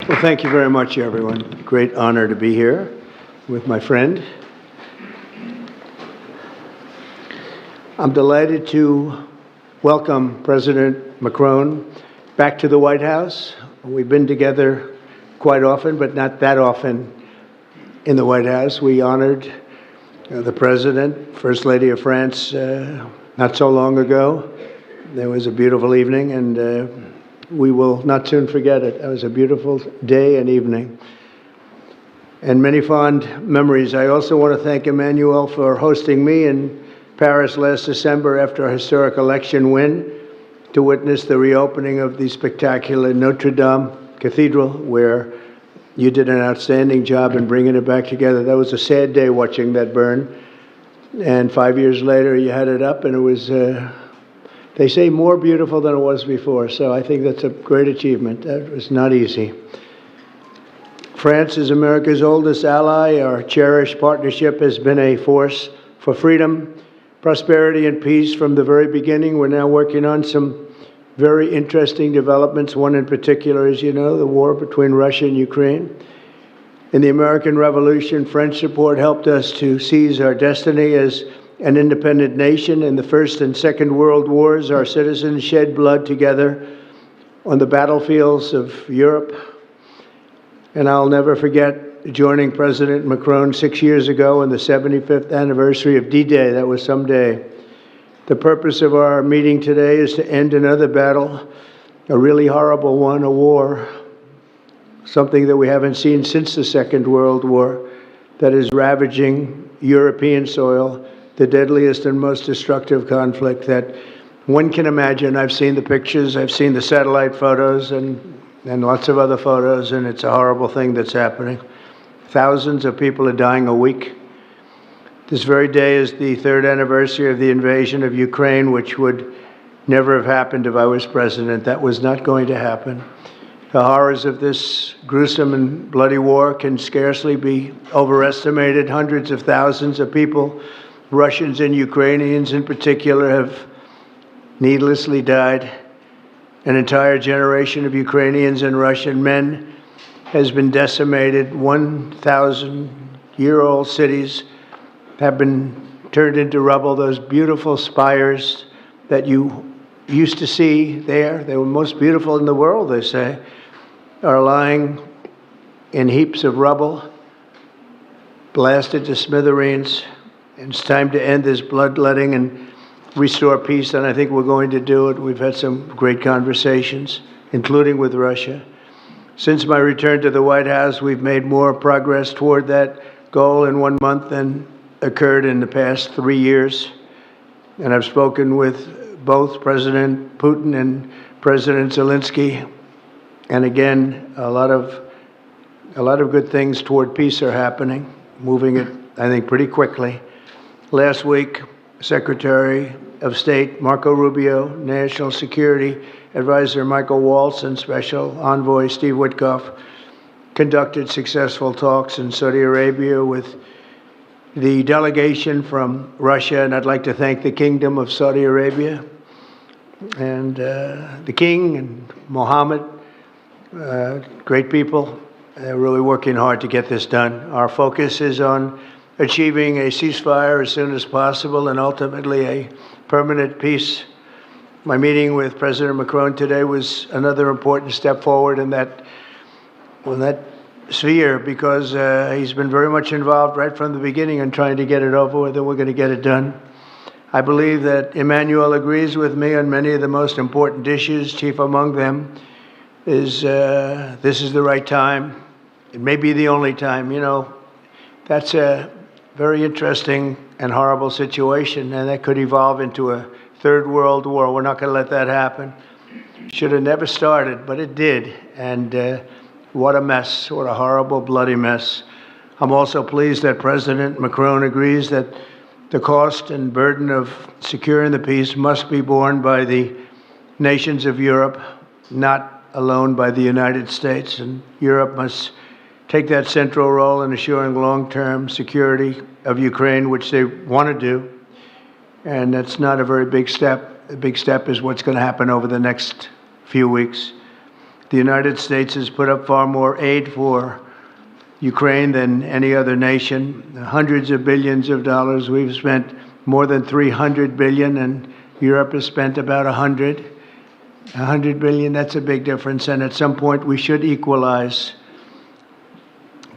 Well, thank you very much, everyone. Great honor to be here with my friend. I'm delighted to welcome President Macron back to the White House. We've been together quite often, but not that often in the White House. We honored the President, First Lady of France, not so long ago. There was a beautiful evening, and we will not soon forget it. It was a beautiful day and evening, and many fond memories. I also want to thank Emmanuel for hosting me in Paris last December after a historic election win to witness the reopening of the spectacular Notre Dame Cathedral, where you did an outstanding job in bringing it back together. That was a sad day watching that burn, and 5 years later you had it up, and it was they say more beautiful than it was before, so I think that's a great achievement. That was not easy. France is America's oldest ally. Our cherished partnership has been a force for freedom, prosperity, and peace from the very beginning. We're now working on some very interesting developments. One in particular, as you know, the war between Russia and Ukraine. In the American Revolution, French support helped us to seize our destiny as an independent nation. In the First and Second World Wars, our citizens shed blood together on the battlefields of Europe. And I'll never forget joining President Macron 6 years ago on the 75th anniversary of D-Day. That was some day. The purpose of our meeting today is to end another battle, a really horrible one, a war, something that we haven't seen since the Second World War, that is ravaging European soil, the deadliest and most destructive conflict that one can imagine. I've seen the pictures, I've seen the satellite photos and lots of other photos, and it's a horrible thing that's happening. Thousands of people are dying a week. This very day is the third anniversary of the invasion of Ukraine, which would never have happened if I was president. That was not going to happen. The horrors of this gruesome and bloody war can scarcely be overestimated. Hundreds of thousands of people, Russians and Ukrainians in particular, have needlessly died. An entire generation of Ukrainians and Russian men has been decimated. 1,000-year-old cities have been turned into rubble. Those beautiful spires that you used to see there, they were most beautiful in the world, they say, are lying in heaps of rubble, blasted to smithereens. It's time to end this bloodletting and restore peace, and I think we're going to do it. We've had some great conversations, including with Russia. Since my return to the White House, we've made more progress toward that goal in 1 month than occurred in the past 3 years. And I've spoken with both President Putin and President Zelensky. And again, a lot of good things toward peace are happening, moving it, I think, pretty quickly. Last week, Secretary of State Marco Rubio, National Security Advisor Michael Waltz, and Special Envoy Steve Witkoff conducted successful talks in Saudi Arabia with the delegation from Russia, and I'd like to thank the Kingdom of Saudi Arabia and the King and Mohammed, great people. They're really working hard to get this done. Our focus is on achieving a ceasefire as soon as possible and ultimately a permanent peace. My meeting with President Macron today was another important step forward in that sphere, because he's been very much involved right from the beginning in trying to get it over with, and we're going to get it done. I believe that Emmanuel agrees with me on many of the most important issues. Chief among them is this is the right time. It may be the only time. You know, that's a very interesting and horrible situation, and that could evolve into a third world war. We're not going to let that happen. Should have never started, but it did. And what a mess, what a horrible, bloody mess. I'm also pleased that President Macron agrees that the cost and burden of securing the peace must be borne by the nations of Europe, not alone by the United States. And Europe must take that central role in assuring long-term security of Ukraine, which they want to do. And that's not a very big step. The big step is what's going to happen over the next few weeks. The United States has put up far more aid for Ukraine than any other nation. Hundreds of billions of dollars. We've spent more than 300 billion, and Europe has spent about 100. 100 billion, that's a big difference, and at some point we should equalize.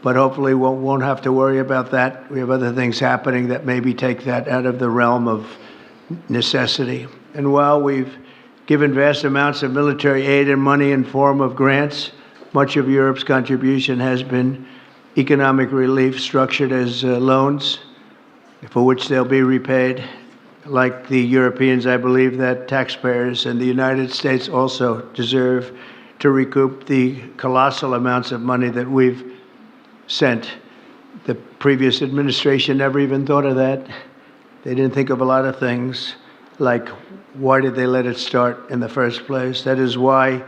But hopefully we won't have to worry about that. We have other things happening that maybe take that out of the realm of necessity. And while we've given vast amounts of military aid and money in form of grants, much of Europe's contribution has been economic relief structured as loans for which they'll be repaid. Like the Europeans, I believe that taxpayers in the United States also deserve to recoup the colossal amounts of money that we've sent. The previous administration never even thought of that. They didn't think of a lot of things, like why did they let it start in the first place? That is why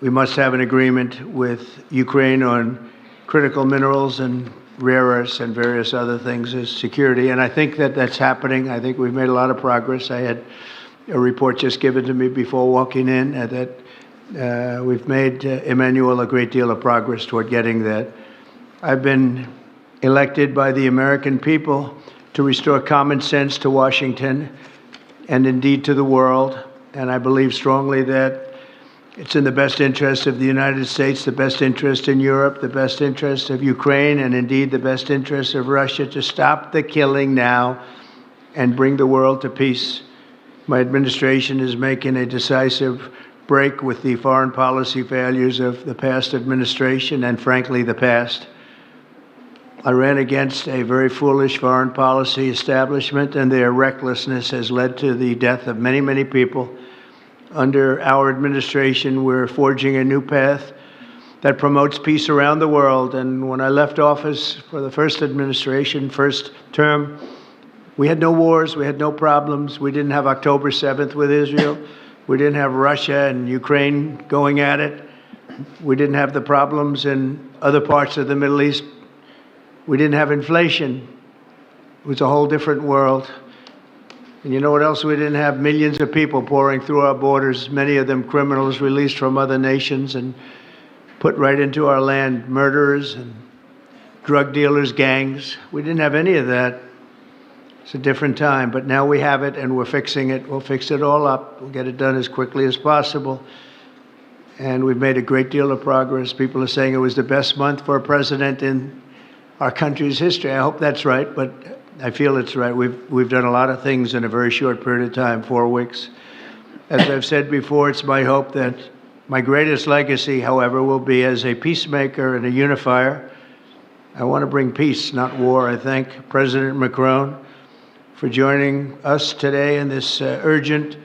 we must have an agreement with Ukraine on critical minerals and rare earths and various other things as security. And I think that that's happening. I think we've made a lot of progress. I had a report just given to me before walking in that we've made, Emmanuel, a great deal of progress toward getting that. I've been elected by the American people to restore common sense to Washington and indeed to the world. And I believe strongly that it's in the best interest of the United States, the best interest in Europe, the best interest of Ukraine, and indeed the best interest of Russia to stop the killing now and bring the world to peace. My administration is making a decisive break with the foreign policy failures of the past administration and, frankly, the past. I ran against a very foolish foreign policy establishment, and their recklessness has led to the death of many, many people. Under our administration, we're forging a new path that promotes peace around the world. And when I left office for the first administration, first term, we had no wars, we had no problems. We didn't have October 7th with Israel. We didn't have Russia and Ukraine going at it. We didn't have the problems in other parts of the Middle East. We didn't have inflation. It was a whole different world. And you know what else we didn't have? Millions of people pouring through our borders, many of them criminals released from other nations and put right into our land, murderers and drug dealers, gangs. We didn't have any of that. It's a different time, but now we have it and we're fixing it. We'll fix it all up. We'll get it done as quickly as possible. And we've made a great deal of progress. People are saying it was the best month for a president in our country's history. I hope that's right, but I feel it's right. We've done a lot of things in a very short period of time, 4 weeks. As I've said before, it's my hope that my greatest legacy, however, will be as a peacemaker and a unifier. I want to bring peace, not war. I thank President Macron for joining us today in this urgent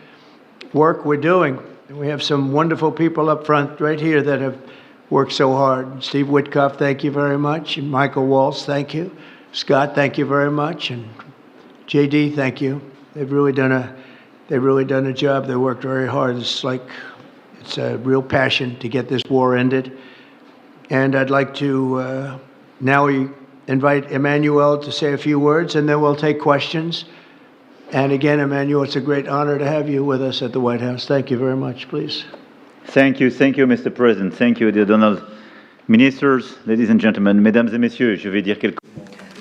work we're doing. And we have some wonderful people up front right here that have worked so hard. Steve Witkoff, thank you very much. And Michael Waltz, thank you. Scott, thank you very much, and JD, thank you. They've really done a job. They worked very hard. It's a real passion to get this war ended. And I'd like to now invite Emmanuel to say a few words, and then we'll take questions. And again, Emmanuel, it's a great honor to have you with us at the White House. Thank you very much, please. Thank you, Mr. President. Thank you, dear Donald. Ministers, ladies and gentlemen, mesdames et messieurs, je vais dire quelques.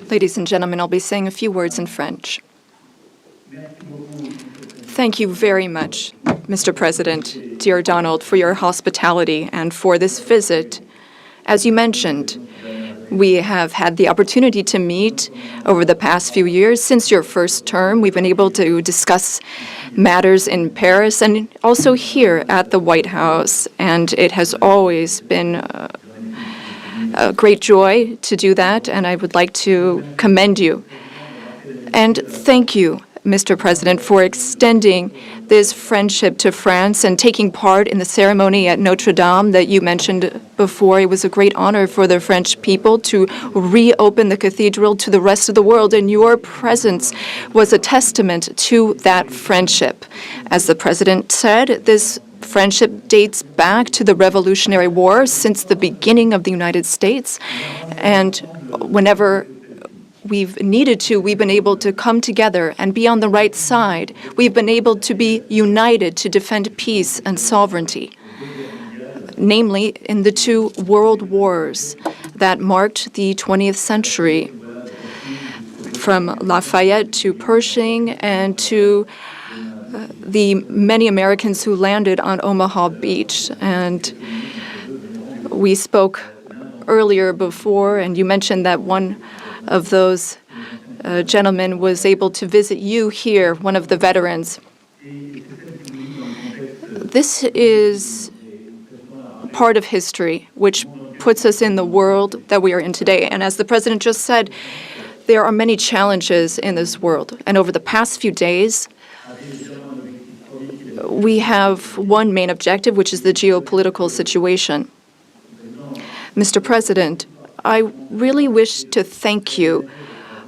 Ladies and gentlemen, I'll be saying a few words in French. Thank you very much, Mr. President, dear Donald, for your hospitality and for this visit. As you mentioned, we have had the opportunity to meet over the past few years. Since your first term, we've been able to discuss matters in Paris and also here at the White House, and it has always been a great joy to do that, and I would like to commend you. And thank you, Mr. President, for extending this friendship to France and taking part in the ceremony at Notre Dame that you mentioned before. It was a great honor for the French people to reopen the cathedral to the rest of the world, and your presence was a testament to that friendship. As the President said, this friendship dates back to the Revolutionary War, since the beginning of the United States. And whenever we've needed to, we've been able to come together and be on the right side. We've been able to be united to defend peace and sovereignty. namely in the two world wars that marked the 20th century, from Lafayette to Pershing and to the many Americans who landed on Omaha Beach. And we spoke earlier before, and you mentioned that one of those gentlemen was able to visit you here, one of the veterans. This is part of history which puts us in the world that we are in today. And as the president just said, there are many challenges in this world. And over the past few days, we have one main objective, which is the geopolitical situation. Mr. President, I really wish to thank you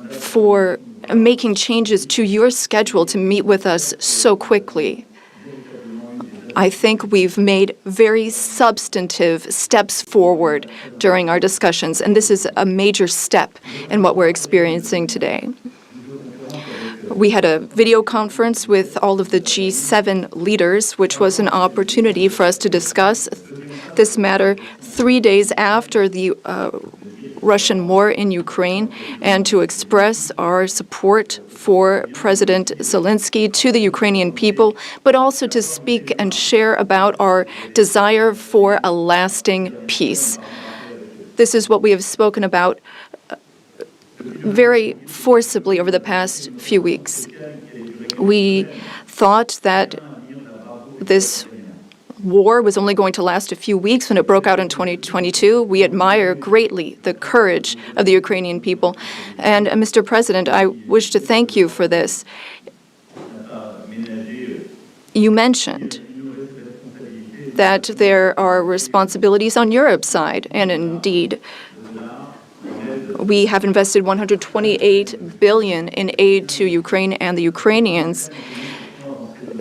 for making changes to your schedule to meet with us so quickly. I think we've made very substantive steps forward during our discussions, and this is a major step in what we're experiencing today. We had a video conference with all of the G7 leaders, which was an opportunity for us to discuss this matter 3 days after the Russian war in Ukraine, and to express our support for President Zelensky to the Ukrainian people, but also to speak and share about our desire for a lasting peace. This is what we have spoken about very forcibly over the past few weeks. We thought that this war was only going to last a few weeks when it broke out in 2022. We admire greatly the courage of the Ukrainian people. And Mr. President, I wish to thank you for this. You mentioned that there are responsibilities on Europe's side, and indeed, we have invested $128 billion in aid to Ukraine and the Ukrainians.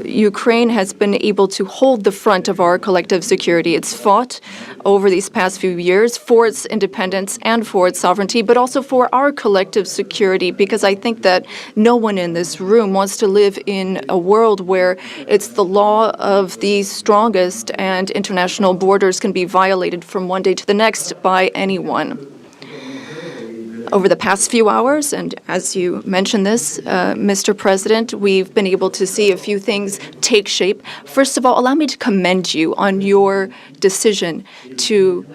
Ukraine has been able to hold the front of our collective security. It's fought over these past few years for its independence and for its sovereignty, but also for our collective security, because I think that no one in this room wants to live in a world where it's the law of the strongest and international borders can be violated from one day to the next by anyone. Over the past few hours, and as you mentioned this, Mr. President, we've been able to see a few things take shape. First of all, allow me to commend you on your decision to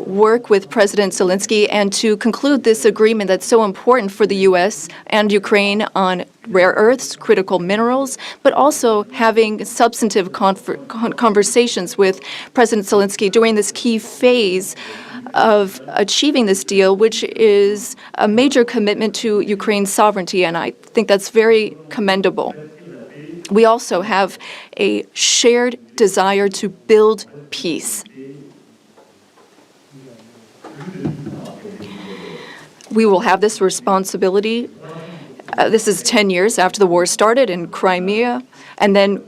work with President Zelensky and to conclude this agreement that's so important for the U.S. and Ukraine on rare earths, critical minerals, but also having substantive conversations with President Zelensky during this key phase of achieving this deal, which is a major commitment to Ukraine's sovereignty, and I think that's very commendable. We also have a shared desire to build peace. We will have this responsibility. This is 10 years after the war started in Crimea, and then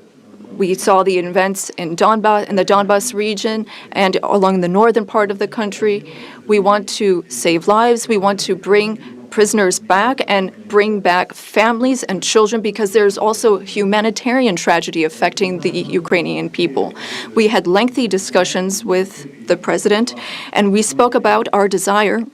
we saw the events in the Donbas region and along the northern part of the country. We want to save lives. We want to bring prisoners back and bring back families and children, because there's also humanitarian tragedy affecting the Ukrainian people. We had lengthy discussions with the president, and we spoke about our desire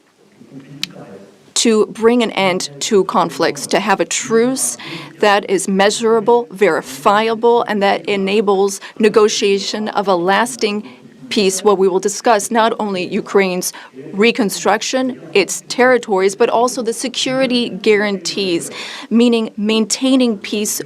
to bring an end to conflicts, to have a truce that is measurable, verifiable, and that enables negotiation of a lasting peace, where we will discuss not only Ukraine's reconstruction, its territories, but also the security guarantees, meaning maintaining peace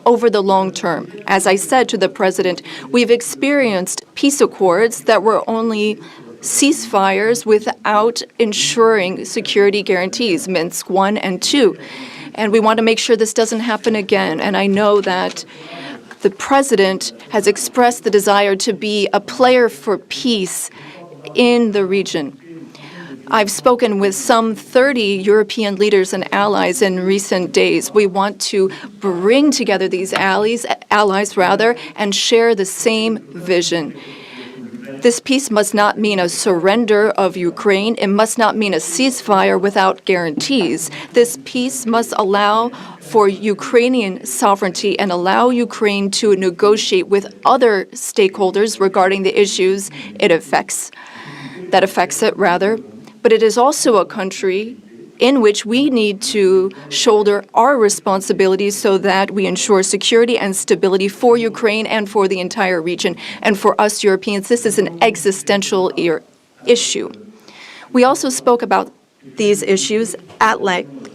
over the long term. As I said to the president, we've experienced peace accords that were only ceasefires without ensuring security guarantees, Minsk I and II. And we want to make sure this doesn't happen again. And I know that the president has expressed the desire to be a player for peace in the region. I've spoken with some 30 European leaders and allies in recent days. We want to bring together these allies, and share the same vision. This peace must not mean a surrender of Ukraine. It must not mean a ceasefire without guarantees. This peace must allow for Ukrainian sovereignty and allow Ukraine to negotiate with other stakeholders regarding the issues it affects. But it is also a country in which we need to shoulder our responsibilities so that we ensure security and stability for Ukraine and for the entire region. And for us Europeans, this is an existential issue. We also spoke about these issues at length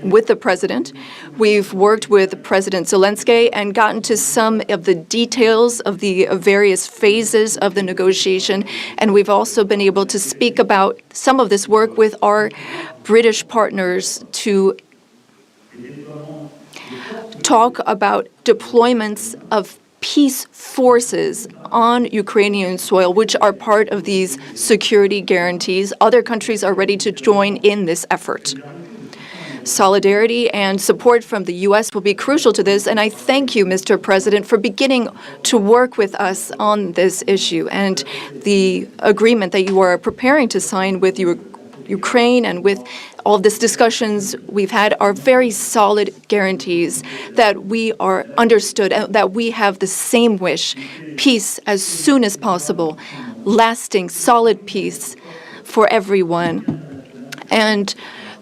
with the president. We've worked with President Zelensky and gotten to some of the details of the various phases of the negotiation. And we've also been able to speak about some of this work with our British partners to talk about deployments of peace forces on Ukrainian soil, which are part of these security guarantees. Other countries are ready to join in this effort. Solidarity and support from the U.S. will be crucial to this, and I thank you, Mr. President, for beginning to work with us on this issue and the agreement that you are preparing to sign with Ukraine and with all of these discussions we've had are very solid guarantees that we are understood, that we have the same wish, peace as soon as possible, lasting, solid peace for everyone, and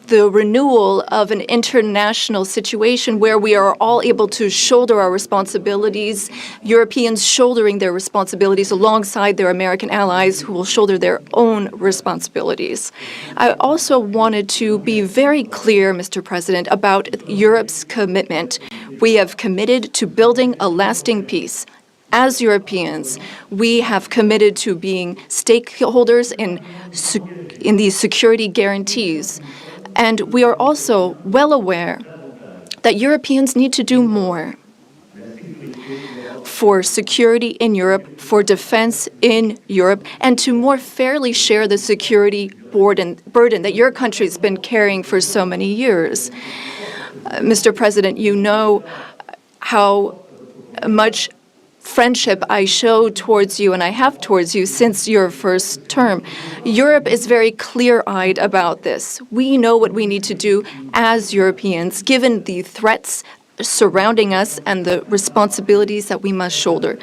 the renewal of an international situation where we are all able to shoulder our responsibilities, Europeans shouldering their responsibilities alongside their American allies who will shoulder their own responsibilities. I also wanted to be very clear, Mr. President, about Europe's commitment. We have committed to building a lasting peace. As Europeans, we have committed to being stakeholders in these security guarantees. And we are also well aware that Europeans need to do more for security in Europe, for defense in Europe, and to more fairly share the security burden that your country has been carrying for so many years. Mr. President, you know how much friendship I show towards you and I have towards you since your first term. Europe is very clear-eyed about this. We know what we need to do as Europeans, given the threats surrounding us and the responsibilities that we must shoulder.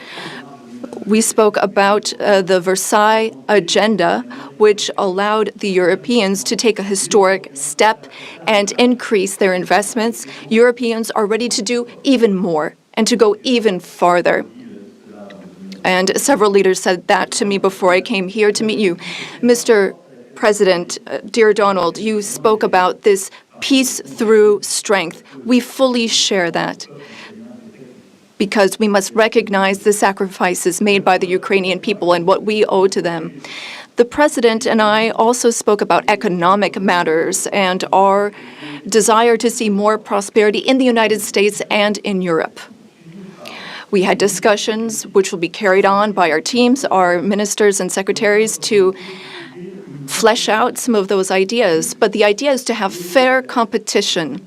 We spoke about the Versailles Agenda, which allowed the Europeans to take a historic step and increase their investments. Europeans are ready to do even more and to go even farther. And several leaders said that to me before I came here to meet you. Mr. President, dear Donald, you spoke about this peace through strength. We fully share that because we must recognize the sacrifices made by the Ukrainian people and what we owe to them. The President and I also spoke about economic matters and our desire to see more prosperity in the United States and in Europe. We had discussions which will be carried on by our teams, our ministers and secretaries, to flesh out some of those ideas. But the idea is to have fair competition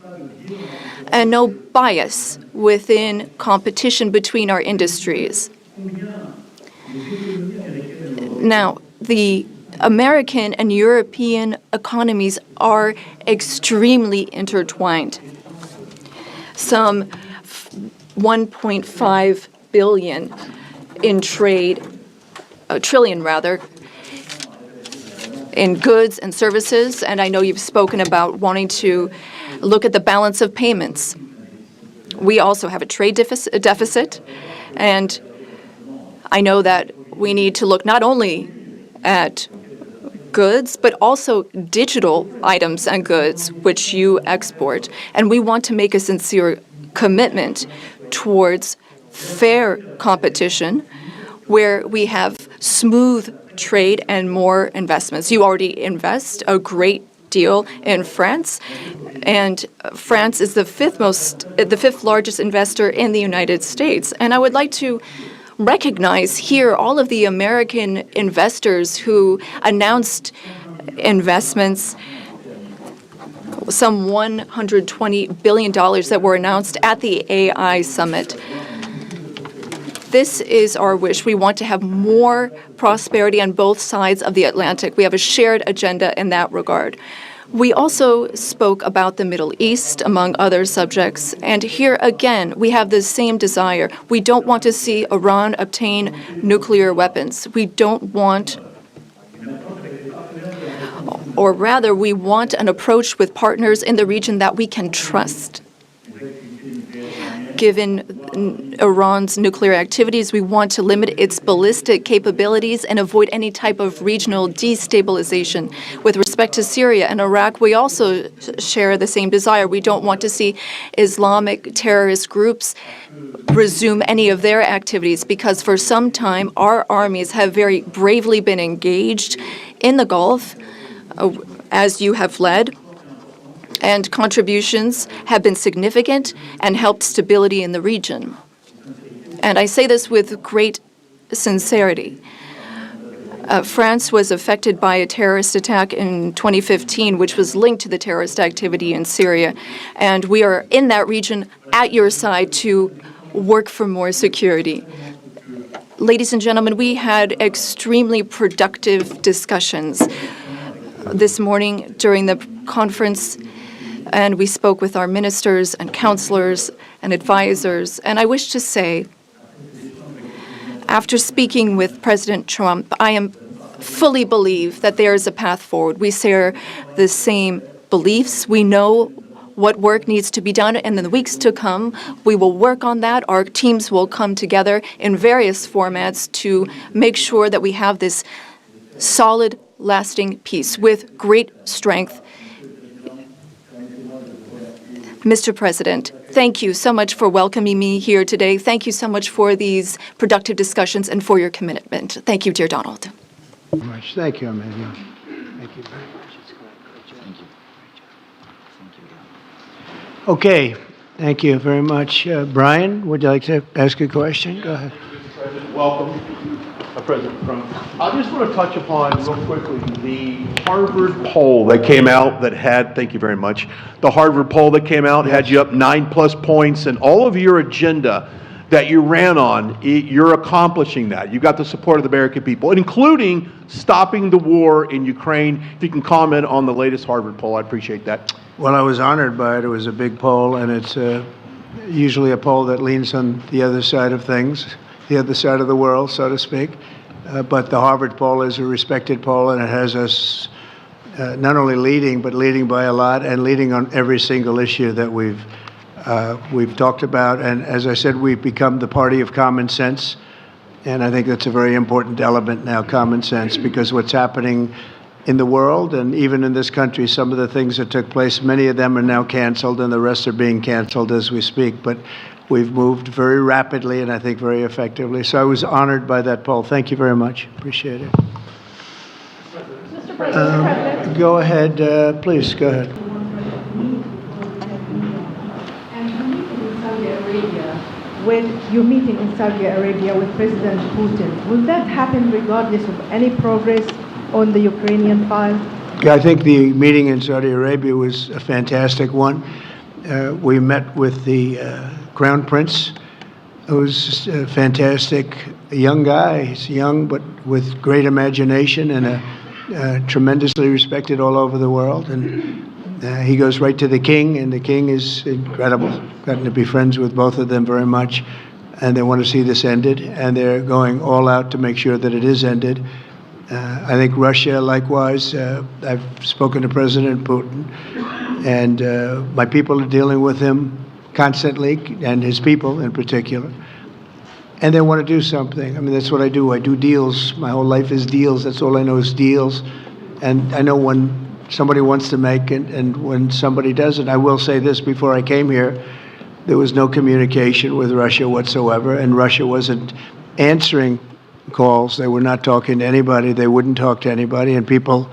and no bias within competition between our industries. Now, the American and European economies are extremely intertwined. Some 1.5 billion in trade, trillion rather, in goods and services, and I know you've spoken about wanting to look at the balance of payments. We also have a trade deficit, and I know that we need to look not only at goods, but also digital items and goods which you export, and we want to make a sincere commitment towards fair competition where we have smooth trade and more investments. You already invest a great deal in France, and France is the fifth largest investor in the United States. And I would like to recognize here all of the American investors who announced investments, some $120 billion that were announced at the AI summit. This is our wish. We want to have more prosperity on both sides of the Atlantic. We have a shared agenda in that regard. We also spoke about the Middle East, among other subjects, and here again, we have the same desire. We don't want to see Iran obtain nuclear weapons. We don't want, or rather, we want an approach with partners in the region that we can trust. Given Iran's nuclear activities, we want to limit its ballistic capabilities and avoid any type of regional destabilization. With respect to Syria and Iraq, we also share the same desire. We don't want to see Islamic terrorist groups resume any of their activities, because for some time our armies have very bravely been engaged in the Gulf, as you have led. And contributions have been significant and helped stability in the region. And I say this with great sincerity. France was affected by a terrorist attack in 2015, which was linked to the terrorist activity in Syria. And we are in that region at your side to work for more security. Ladies and gentlemen, we had extremely productive discussions this morning during the conference, and we spoke with our ministers and counselors and advisors. And I wish to say, after speaking with President Trump, I fully believe that there is a path forward. We share the same beliefs. We know what work needs to be done, and in the weeks to come, we will work on that. Our teams will come together in various formats to make sure that we have this solid, lasting peace with great strength. Mr. President, thank you so much for welcoming me here today. Thank you so much for these productive discussions and for your commitment. Thank you, dear Donald. Thank you, Emmanuel. Thank you very much. Thank you. Okay, thank you very much. Brian, would you like to ask a question? Go ahead. Mr. President, welcome. President Trump. I just want to touch upon real quickly the Harvard poll that came out that had, thank you very much, the Harvard poll that came out had you up 9+ points, and all of your agenda that you ran on, you're accomplishing that. You got the support of the American people, including stopping the war in Ukraine. If you can comment on the latest Harvard poll, I'd appreciate that. Well, I was honored by it. It was a big poll, and it's usually a poll that leans on the other side of things, the other side of the world, so to speak. But the Harvard poll is a respected poll, and it has us not only leading, but leading by a lot, and leading on every single issue that we've talked about. And as I said, we've become the party of common sense, and I think that's a very important element now, common sense, because what's happening in the world and even in this country, some of the things that took place, many of them are now canceled, and the rest are being canceled as we speak. But we've moved very rapidly and I think very effectively. So I was honored by that poll. Thank you very much. Appreciate it. Mr. President. Go ahead, please, go ahead. When you're meeting in Saudi Arabia with President Putin, will that happen regardless of any progress on the Ukrainian file? Yeah, I think the meeting in Saudi Arabia was a fantastic one. We met with the Crown Prince, who's a fantastic young guy. He's young, but with great imagination and tremendously respected all over the world. And he goes right to the king, and the king is incredible. Gotten to be friends with both of them very much, and they want to see this ended, and they're going all out to make sure that it is ended. I think Russia, likewise. I've spoken to President Putin, and my people are dealing with him constantly, and his people in particular. And they want to do something. I mean, that's what I do. I do deals. My whole life is deals. That's all I know is deals. And I know when somebody wants to make it and when somebody doesn't. I will say this, before I came here, there was no communication with Russia whatsoever, and Russia wasn't answering calls. They were not talking to anybody. They wouldn't talk to anybody, and people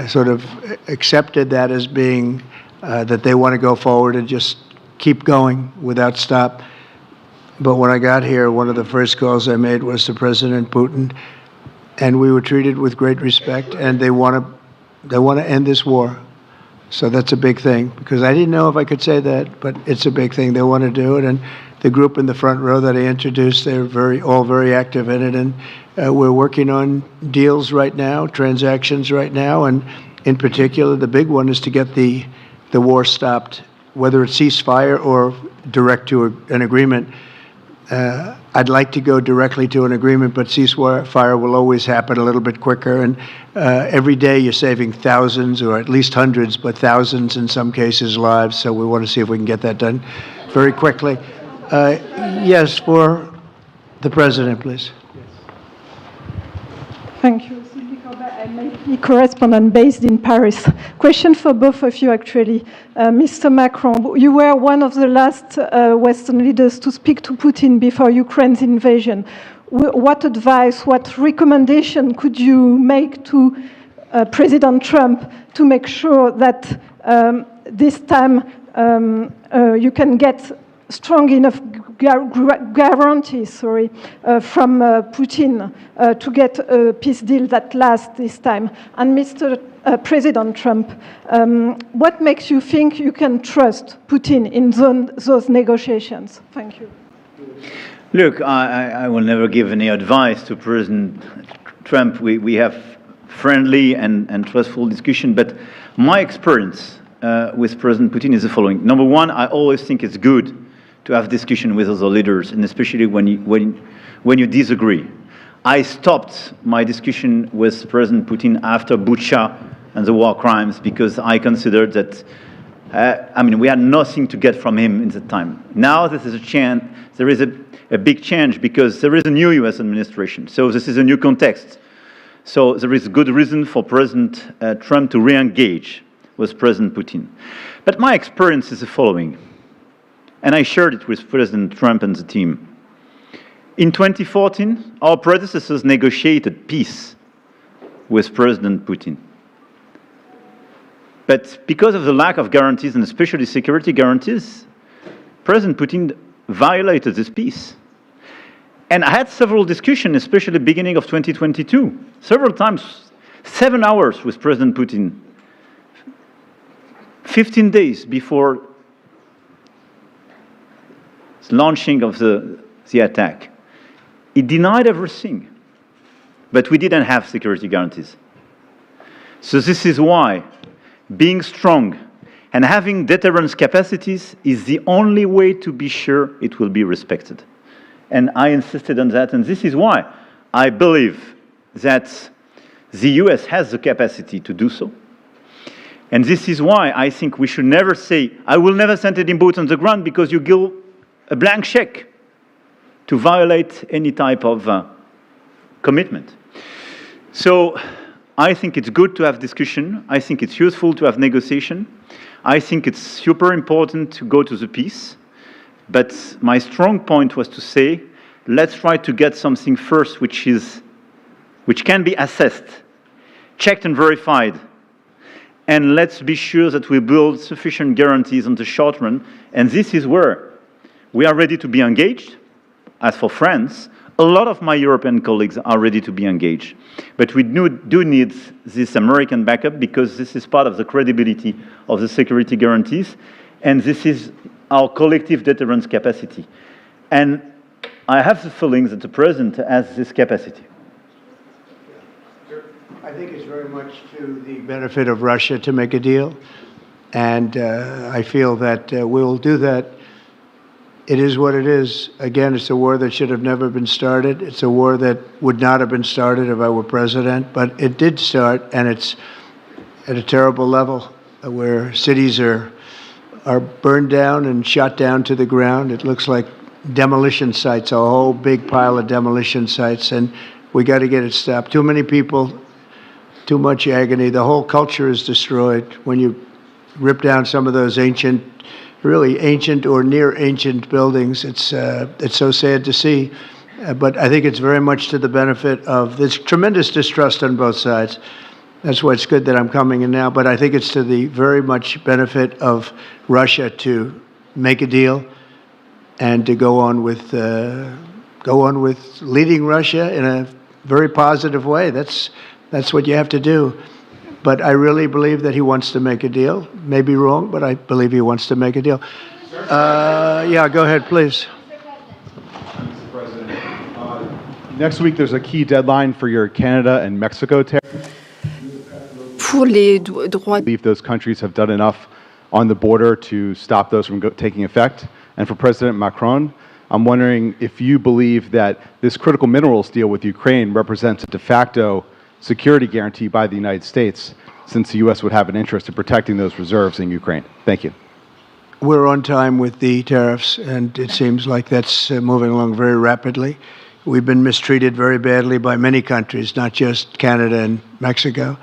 sort of accepted that as being that they want to go forward and just keep going without stop. But when I got here, one of the first calls I made was to President Putin, and we were treated with great respect, and they want to end this war. So that's a big thing, because I didn't know if I could say that, but it's a big thing. They want to do it, and the group in the front row that I introduced, they're all very active in it, and we're working on deals right now, transactions right now, and in particular, the big one is to get the war stopped, whether it's ceasefire or direct to an agreement. I'd like to go directly to an agreement, but ceasefire will always happen a little bit quicker. And every day you're saving thousands, or at least hundreds, but thousands in some cases, lives. So we want to see if we can get that done very quickly. Yes, for the President, please. Thank you. I'm a correspondent based in Paris. Question for both of you, actually. Mr. Macron, you were one of the last Western leaders to speak to Putin before Ukraine's invasion. What advice, what recommendation could you make to President Trump to make sure that this time you can get strong enough guarantees, from Putin to get a peace deal that lasts this time? And Mr. President Trump, what makes you think you can trust Putin in those negotiations? Thank you. Look, I will never give any advice to President Trump. We have friendly and trustful discussion, but my experience with President Putin is the following. Number one, I always think it's good to have discussion with other leaders, and especially when you disagree. I stopped my discussion with President Putin after Bucha and the war crimes because I considered that, we had nothing to get from him in that time. Now this is there is a big change because there is a new US administration, so this is a new context. So there is good reason for President Trump to re-engage with President Putin. But my experience is the following, and I shared it with President Trump and the team. In 2014, our predecessors negotiated peace with President Putin. But because of the lack of guarantees, and especially security guarantees, President Putin violated this peace. And I had several discussions, especially beginning of 2022, several times, 7 hours with President Putin, 15 days before launching of the attack. He denied everything, but we didn't have security guarantees. So this is why being strong and having deterrence capacities is the only way to be sure it will be respected. And I insisted on that, and this is why I believe that the US has the capacity to do so. And this is why I think we should never say, I will never send any boots on the ground, because you give a blank check to violate any type of commitment. So I think it's good to have discussion. I think it's useful to have negotiation. I think it's super important to go to the peace. But my strong point was to say, let's try to get something first which can be assessed, checked and verified. And let's be sure that we build sufficient guarantees on the short run. And this is where we are ready to be engaged. As for France, a lot of my European colleagues are ready to be engaged. But we do need this American backup, because this is part of the credibility of the security guarantees. And this is our collective deterrence capacity. And I have the feeling that the President has this capacity. I think it's very much to the benefit of Russia to make a deal. And I feel that we'll do that. It is what it is. Again, it's a war that should have never been started. It's a war that would not have been started if I were president. But it did start, and it's at a terrible level where cities are burned down and shot down to the ground. It looks like demolition sites, a whole big pile of demolition sites, and we got to get it stopped. Too many people, too much agony. The whole culture is destroyed when you rip down some of those really ancient or near ancient buildings. It's so sad to see, but I think it's very much to the benefit of this tremendous distrust on both sides. That's why it's good that I'm coming in now, but I think it's to the very much benefit of Russia to make a deal and to go on with leading Russia in a very positive way. That's what you have to do. But I really believe that he wants to make a deal. Maybe wrong, but I believe he wants to make a deal. Yeah, go ahead, please. Next week, there's a key deadline for your Canada and Mexico tariffs. Pour les droits I believe those countries have done enough on the border to stop those from taking effect. And for President Macron, I'm wondering if you believe that this critical minerals deal with Ukraine represents a de facto security guarantee by the United States, since the U.S. would have an interest in protecting those reserves in Ukraine. Thank you. We're on time with the tariffs, and it seems like that's moving along very rapidly. We've been mistreated very badly by many countries, not just Canada and Mexico.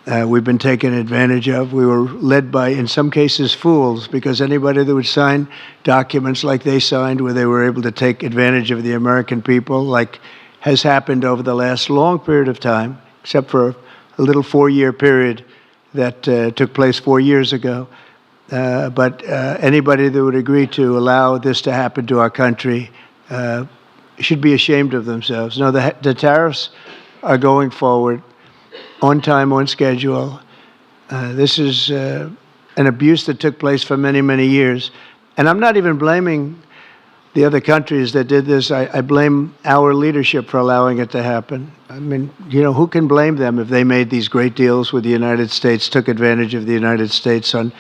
We've been taken advantage of. We were led by, in some cases, fools, because anybody that would sign documents like they signed, where they were able to take advantage of the American people, like has happened over the last long period of time, except for a little 4-year period that took place 4 years ago. But anybody that would agree to allow this to happen to our country should be ashamed of themselves. No, the tariffs are going forward on time, on schedule. This is an abuse that took place for many, many years. And I'm not even blaming the other countries that did this. I blame our leadership for allowing it to happen. I mean, you know, who can blame them if they made these great deals with the United States, took advantage of the United States on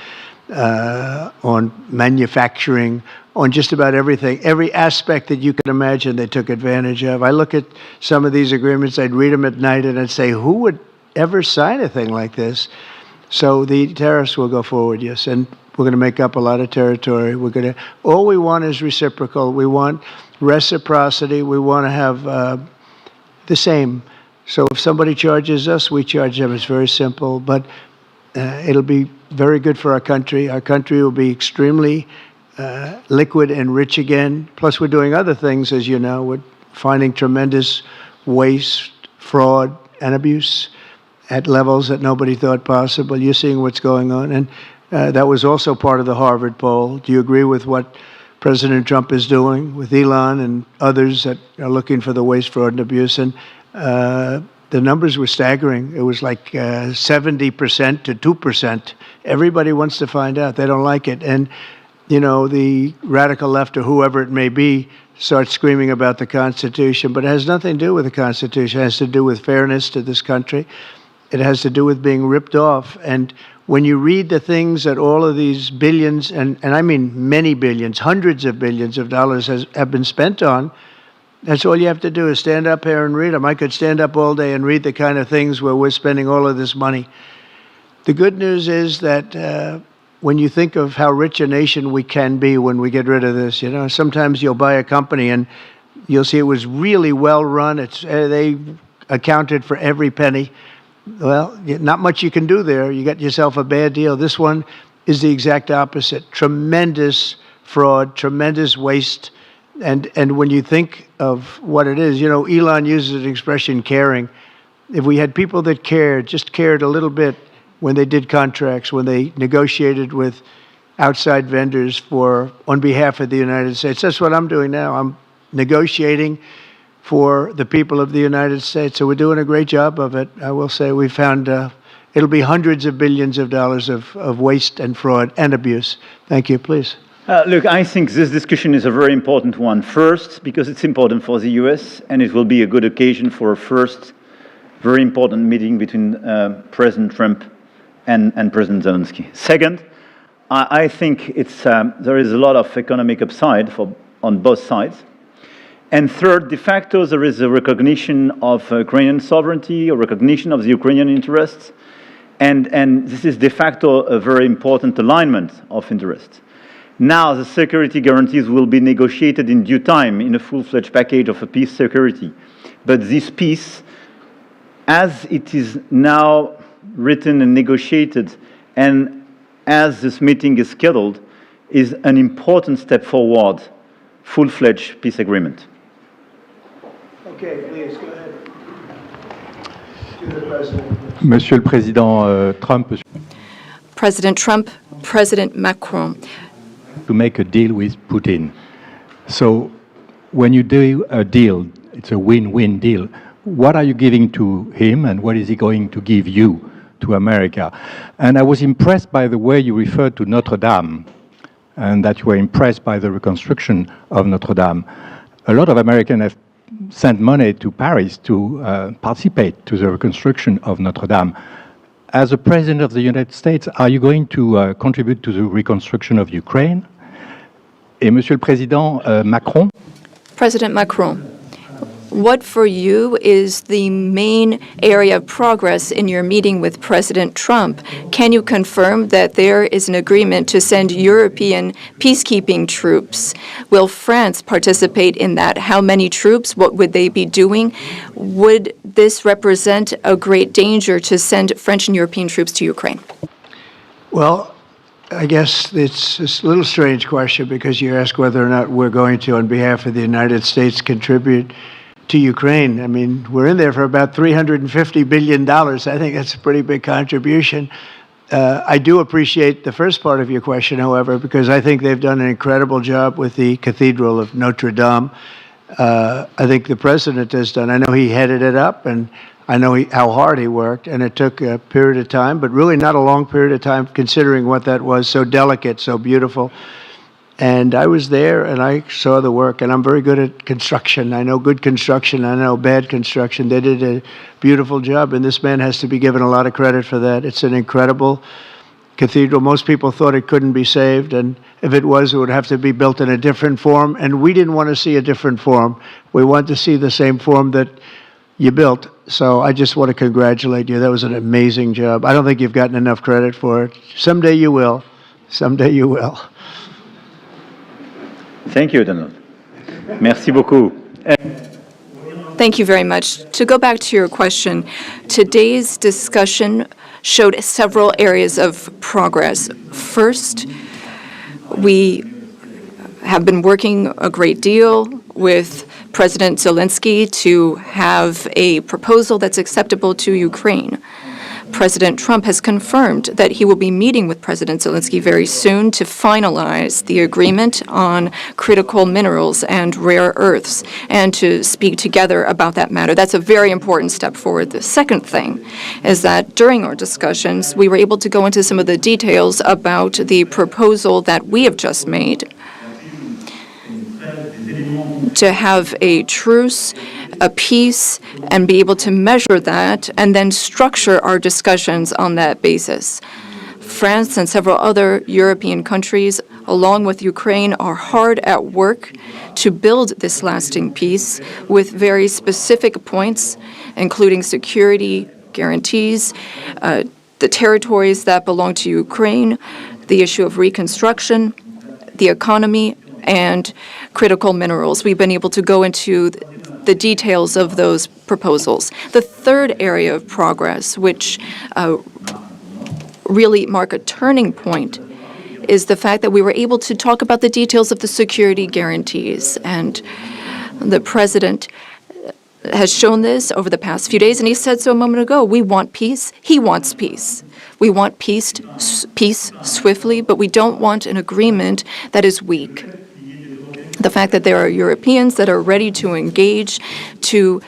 manufacturing, on just about everything. Every aspect that you can imagine, they took advantage of. I look at some of these agreements, I'd read them at night, and I'd say, who would ever sign a thing like this? So the tariffs will go forward, yes, and we're going to make up a lot of territory. All we want is reciprocal. We want reciprocity. We want to have the same. So if somebody charges us, we charge them. It's very simple, but it'll be very good for our country. Our country will be extremely liquid and rich again. Plus, we're doing other things, as you know. We're finding tremendous waste, fraud, and abuse at levels that nobody thought possible. You're seeing what's going on. And that was also part of the Harvard poll. Do you agree with what President Trump is doing with Elon and others that are looking for the waste, fraud, and abuse? And the numbers were staggering. It was like 70% to 2%. Everybody wants to find out. They don't like it. And, you know, the radical left or whoever it may be starts screaming about the Constitution, but it has nothing to do with the Constitution. It has to do with fairness to this country. It has to do with being ripped off. And when you read the things that all of these billions, and I mean many billions, hundreds of billions of dollars have been spent on, that's all you have to do is stand up here and read them. I could stand up all day and read the kind of things where we're spending all of this money. The good news is that when you think of how rich a nation we can be when we get rid of this, you know, sometimes you'll buy a company and you'll see it was really well run. They accounted for every penny. Well, not much you can do there. You got yourself a bad deal. This one is the exact opposite. Tremendous fraud, tremendous waste. And when you think of what it is, you know, Elon uses the expression caring. If we had people that cared, just cared a little bit when they did contracts, when they negotiated with outside vendors on behalf of the United States. That's what I'm doing now. I'm negotiating for the people of the United States. So we're doing a great job of it. I will say we found it'll be hundreds of billions of dollars of waste and fraud and abuse. Thank you. Please. Look, I think this discussion is a very important one. First, because it's important for the US, and it will be a good occasion for a first very important meeting between President Trump and President Zelensky. Second, I think there is a lot of economic upside on both sides. And third, de facto, there is a recognition of Ukrainian sovereignty, a recognition of the Ukrainian interests, and this is de facto a very important alignment of interests. Now, the security guarantees will be negotiated in due time in a full-fledged package of a peace security. But this peace, as it is now written and negotiated, and as this meeting is scheduled, is an important step forward, full-fledged peace agreement. Okay, please, go ahead. To the President. Monsieur le Président Trump, President Trump, President Macron. to make a deal with Putin. So when you do a deal, it's a win-win deal. What are you giving to him and what is he going to give you to America? And I was impressed by the way you referred to Notre Dame and that you were impressed by the reconstruction of Notre Dame. A lot of Americans have sent money to Paris to participate to the reconstruction of Notre Dame. As a president of the United States, are you going to contribute to the reconstruction of Ukraine? Et Monsieur le Président Macron? President Macron, what for you is the main area of progress in your meeting with President Trump? Can you confirm that there is an agreement to send European peacekeeping troops? Will France participate in that? How many troops? What would they be doing? Would this represent a great danger to send French and European troops to Ukraine? Well, I guess it's a little strange question because you ask whether or not we're going to, on behalf of the United States, contribute to Ukraine. I mean, we're in there for about $350 billion. I think that's a pretty big contribution. I do appreciate the first part of your question, however, because I think they've done an incredible job with the Cathedral of Notre Dame. I think the president has done. I know he headed it up, and I know how hard he worked, and it took a period of time, but really not a long period of time considering what that was, so delicate, so beautiful. And I was there, and I saw the work, and I'm very good at construction. I know good construction. I know bad construction. They did a beautiful job, and this man has to be given a lot of credit for that. It's an incredible cathedral. Most people thought it couldn't be saved, and if it was, it would have to be built in a different form, and we didn't want to see a different form. We wanted to see the same form that you built. So I just want to congratulate you. That was an amazing job. I don't think you've gotten enough credit for it. Someday you will. Someday you will. Thank you, Donald. Merci beaucoup. Thank you very much. To go back to your question, today's discussion showed several areas of progress. First, we have been working a great deal with President Zelensky to have a proposal that's acceptable to Ukraine. President Trump has confirmed that he will be meeting with President Zelensky very soon to finalize the agreement on critical minerals and rare earths and to speak together about that matter. That's a very important step forward. The second thing is that during our discussions, we were able to go into some of the details about the proposal that we have just made to have a truce, a peace, and be able to measure that and then structure our discussions on that basis. France and several other European countries, along with Ukraine, are hard at work to build this lasting peace with very specific points, including security guarantees, the territories that belong to Ukraine, the issue of reconstruction, the economy, and critical minerals. We've been able to go into the details of those proposals. The third area of progress, which really mark a turning point, is the fact that we were able to talk about the details of the security guarantees. And the president has shown this over the past few days, and he said so a moment ago. We want peace. He wants peace. We want peace swiftly, but we don't want an agreement that is weak. The fact that there are Europeans that are ready to engage to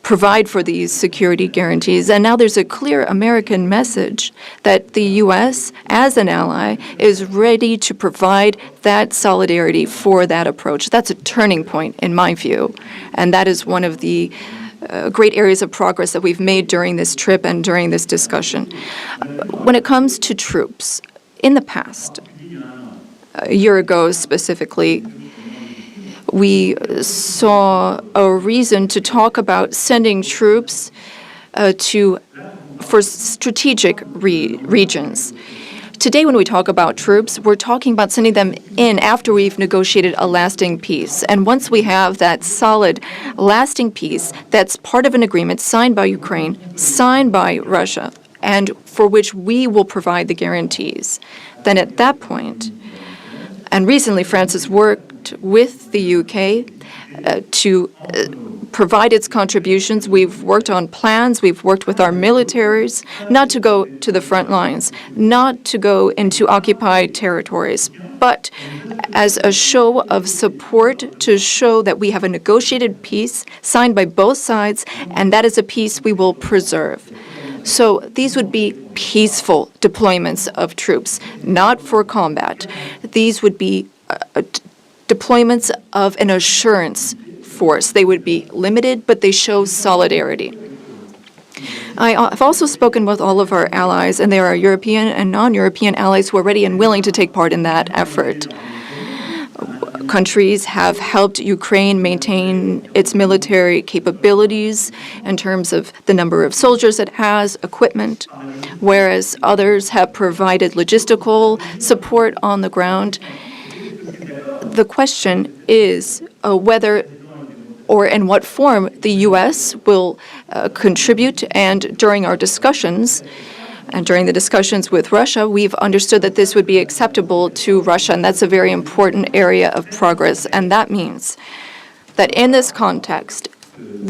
provide for these security guarantees. And now there's a clear American message that the U.S., as an ally, is ready to provide that solidarity for that approach. That's a turning point, in my view. And that is one of the great areas of progress that we've made during this trip and during this discussion. When it comes to troops, in the past, a year ago specifically, we saw a reason to talk about sending troops for strategic regions. Today, when we talk about troops, we're talking about sending them in after we've negotiated a lasting peace. And once we have that solid, lasting peace, that's part of an agreement signed by Ukraine, signed by Russia, and for which we will provide the guarantees, then at that point, and recently France has worked with the UK to provide its contributions. We've worked on plans. We've worked with our militaries not to go to the front lines, not to go into occupied territories, but as a show of support to show that we have a negotiated peace signed by both sides, and that is a peace we will preserve. So these would be peaceful deployments of troops, not for combat. These would be deployments of an assurance force. They would be limited, but they show solidarity. I've also spoken with all of our allies, and there are European and non-European allies who are ready and willing to take part in that effort. Countries have helped Ukraine maintain its military capabilities in terms of the number of soldiers it has, equipment, whereas others have provided logistical support on the ground. The question is whether or in what form the U.S. will contribute. And during our discussions, and during the discussions with Russia, we've understood that this would be acceptable to Russia, and that's a very important area of progress. And that means that in this context,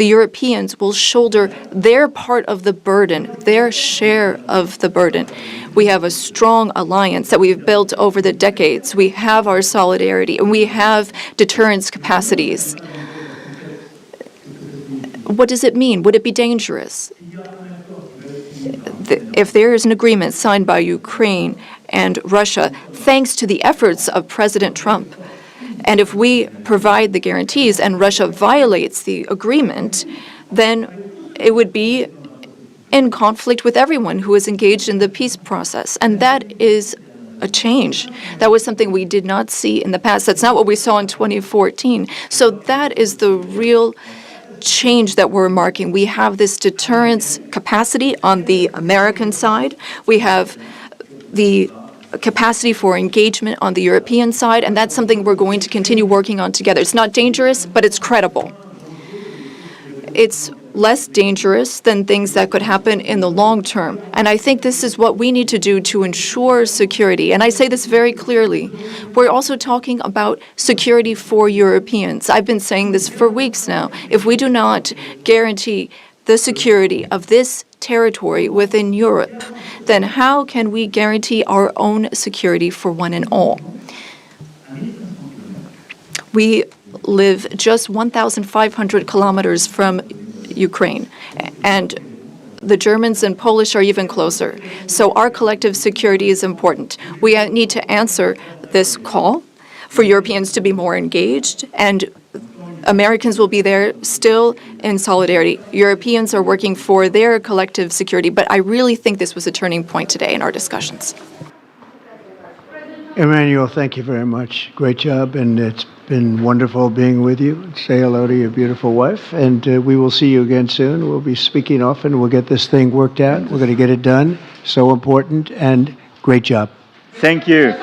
the Europeans will shoulder their part of the burden, their share of the burden. We have a strong alliance that we've built over the decades. We have our solidarity, and we have deterrence capacities. What does it mean? Would it be dangerous? If there is an agreement signed by Ukraine and Russia, thanks to the efforts of President Trump, and if we provide the guarantees and Russia violates the agreement, then it would be in conflict with everyone who is engaged in the peace process. And that is a change. That was something we did not see in the past. That's not what we saw in 2014. So that is the real change that we're marking. We have this deterrence capacity on the American side. We have the capacity for engagement on the European side, and that's something we're going to continue working on together. It's not dangerous, but it's credible. It's less dangerous than things that could happen in the long term. And I think this is what we need to do to ensure security. And I say this very clearly. We're also talking about security for Europeans. I've been saying this for weeks now. If we do not guarantee the security of this territory within Europe, then how can we guarantee our own security for one and all? We live just 1,500 kilometers from Ukraine, and the Germans and Polish are even closer. So our collective security is important. We need to answer this call for Europeans to be more engaged, and Americans will be there still in solidarity. Europeans are working for their collective security, but I really think this was a turning point today in our discussions. Emmanuel, thank you very much. Great job, and it's been wonderful being with you. Say hello to your beautiful wife, and we will see you again soon. We'll be speaking often. We'll get this thing worked out. We're going to get it done. So important, and great job. Thank you.